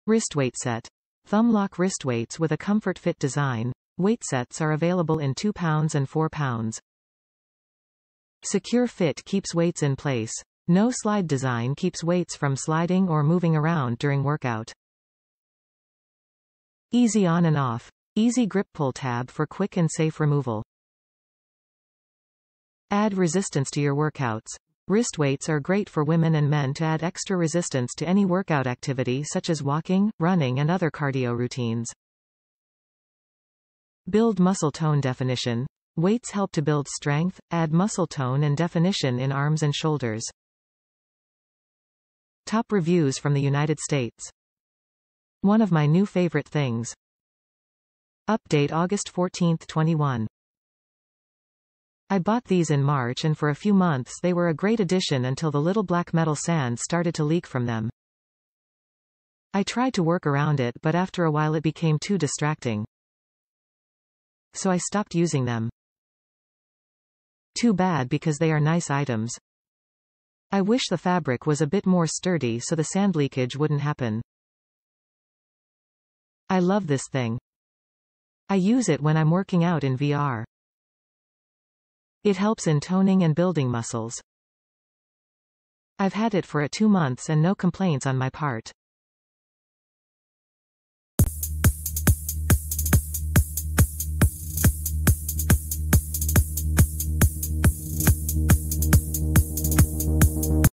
Wrist weight set. Thumblock wrist weights with a comfort fit design. Weight sets are available in 2 pounds and 4 pounds. Secure fit keeps weights in place. No slide design keeps weights from sliding or moving around during workout. Easy on and off. Easy grip pull tab for quick and safe removal. Add resistance to your workouts. Wrist weights are great for women and men to add extra resistance to any workout activity such as walking, running and other cardio routines. Build muscle tone definition. Weights help to build strength, add muscle tone and definition in arms and shoulders. Top reviews from the United States. One of my new favorite things. Update August 14, 21. I bought these in March and for a few months they were a great addition until the little black metal sand started to leak from them. I tried to work around it but after a while it became too distracting. So I stopped using them. Too bad because they are nice items. I wish the fabric was a bit more sturdy so the sand leakage wouldn't happen. I love this thing. I use it when I'm working out in VR. It helps in toning and building muscles. I've had it for 2 months and no complaints on my part.